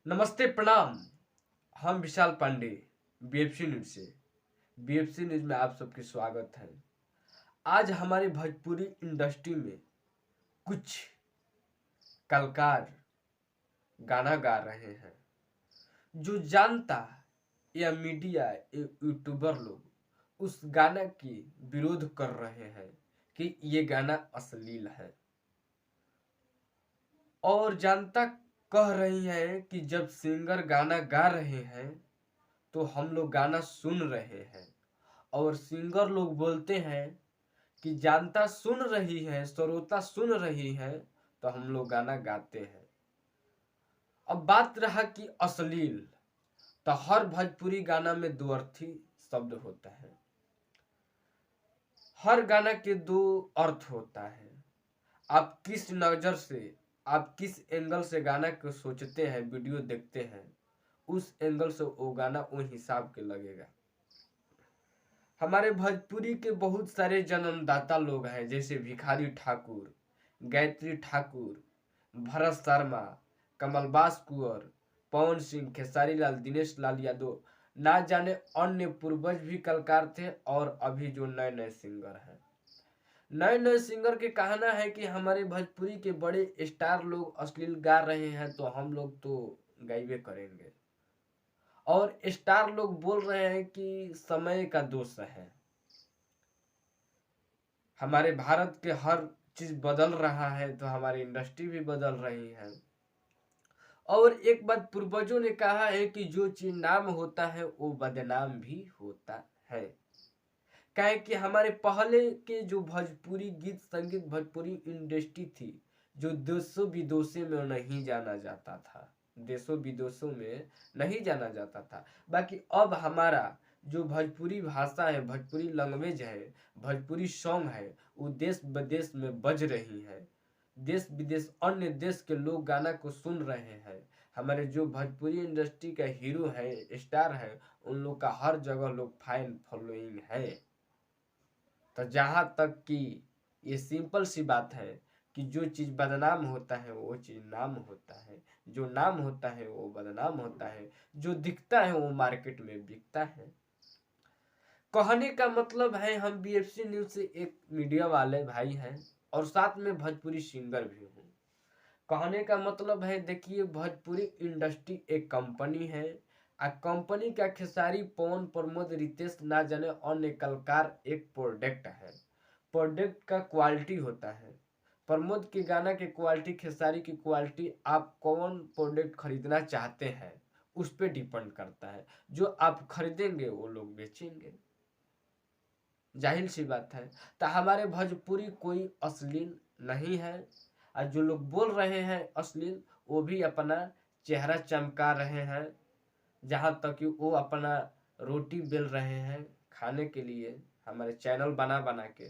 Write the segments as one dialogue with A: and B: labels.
A: नमस्ते प्रणाम। हम विशाल पांडे बीएफसी न्यूज से। बीएफसी न्यूज में आप सबके स्वागत है। आज हमारे भोजपुरी इंडस्ट्री में कुछ कलाकार गाना गा रहे हैं। जो जानता या मीडिया या यूट्यूबर लोग उस गाना की विरोध कर रहे हैं कि ये गाना अश्लील है, और जनता कह रही है कि जब सिंगर गाना गा रहे हैं तो हम लोग गाना सुन रहे हैं, और सिंगर लोग बोलते हैं कि जनता सुन रही है, श्रोता सुन रही है, तो हम लोग गाना गाते हैं। अब बात रहा कि अश्लील, तो हर भोजपुरी गाना में दो अर्थी शब्द होता है। हर गाना के दो अर्थ होता है। आप किस नजर से, आप किस एंगल से गाना को सोचते हैं, वीडियो देखते हैं, उस एंगल से वो गाना वो हिसाब के लगेगा। हमारे भोजपुरी के बहुत सारे जन्मदाता लोग हैं, जैसे भिखारी ठाकुर, गायत्री ठाकुर, भरत शर्मा, कमलबास कुंवर, पवन सिंह, खेसारी लाल, दिनेश लाल यादव, ना जाने अन्य पूर्वज भी कलाकार थे, और अभी जो नए नए सिंगर हैं। नए नए सिंगर के कहना है कि हमारे भोजपुरी के बड़े स्टार लोग अश्लील गा रहे हैं, तो हम लोग तो गाइबे करेंगे। और स्टार लोग बोल रहे हैं कि समय का दोष है। हमारे भारत के हर चीज बदल रहा है, तो हमारी इंडस्ट्री भी बदल रही है। और एक बात पूर्वजों ने कहा है कि जो चीज नाम होता है वो बदनाम भी होता है। कहे कि हमारे पहले के जो भोजपुरी गीत संगीत, भोजपुरी इंडस्ट्री थी, जो देशों विदेशों में नहीं जाना जाता था, देशों विदेशों में नहीं जाना जाता था। बाकी अब हमारा जो भोजपुरी भाषा है, भोजपुरी लैंग्वेज है, भोजपुरी सॉन्ग है, वो देश विदेश में बज रही है। देश विदेश अन्य देश के लोग गाना को सुन रहे हैं। हमारे जो भोजपुरी इंडस्ट्री का हीरो है, स्टार है, उन लोग का हर जगह लोग फैन फॉलोइंग है। तो जहाँ तक कि ये सिंपल सी बात है कि जो चीज़ बदनाम होता है वो चीज़ नाम होता है, जो नाम होता है वो बदनाम होता है, जो दिखता है वो मार्केट में बिकता है। कहने का मतलब है, हम बीएफसी न्यूज से एक मीडिया वाले भाई हैं और साथ में भोजपुरी सिंगर भी हूँ। कहने का मतलब है, देखिए, भोजपुरी इंडस्ट्री एक कंपनी है। कंपनी का खेसारी, पवन, प्रमोद, रितेश, ना जाने अन्य कलाकार एक प्रोडक्ट है। प्रोडक्ट का क्वालिटी होता है। प्रमोद के गाना की क्वालिटी, खेसारी की क्वालिटी, आप कौन प्रोडक्ट खरीदना चाहते हैं उस पर डिपेंड करता है। जो आप खरीदेंगे वो लोग बेचेंगे, जाहिर सी बात है। तो हमारे भोजपुरी कोई अश्लील नहीं है, और जो लोग बोल रहे हैं अश्लील, वो भी अपना चेहरा चमका रहे हैं। जहाँ तक कि वो अपना रोटी बेल रहे हैं खाने के लिए, हमारे चैनल बना बना के।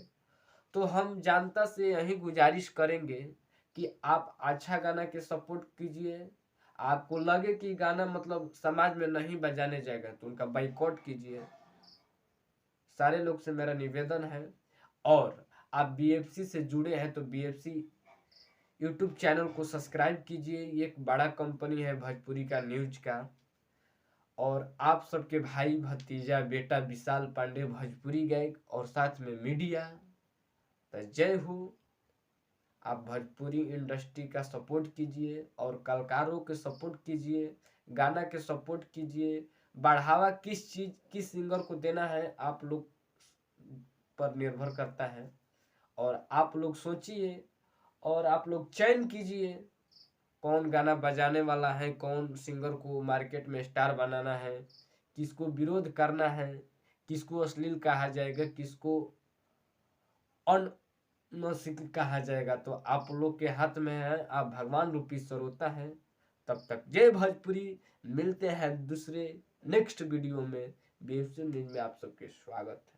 A: तो हम जनता से यही गुजारिश करेंगे कि आप अच्छा गाना के सपोर्ट कीजिए। आपको लगे कि गाना मतलब समाज में नहीं बजाने जाएगा तो उनका बाइकआउट कीजिए। सारे लोग से मेरा निवेदन है। और आप बीएफसी से जुड़े हैं तो बीएफसी यूट्यूब चैनल को सब्सक्राइब कीजिए। ये एक बड़ा कंपनी है भोजपुरी का न्यूज का। और आप सबके भाई भतीजा बेटा विशाल पांडे, भोजपुरी गायक और साथ में मीडिया। तो जय हो। आप भोजपुरी इंडस्ट्री का सपोर्ट कीजिए और कलाकारों के सपोर्ट कीजिए, गाना के सपोर्ट कीजिए। बढ़ावा किस चीज़, किस सिंगर को देना है आप लोग पर निर्भर करता है। और आप लोग सोचिए और आप लोग चयन कीजिए कौन गाना बजाने वाला है, कौन सिंगर को मार्केट में स्टार बनाना है, किसको विरोध करना है, किसको अश्लील कहा जाएगा, किसको अनसिक कहा जाएगा। तो आप लोग के हाथ में है, आप भगवान रूपी श्रोता है। तब तक जय भोजपुरी। मिलते हैं दूसरे नेक्स्ट वीडियो में। बीएफसी न्यूज में आप सबके स्वागत है।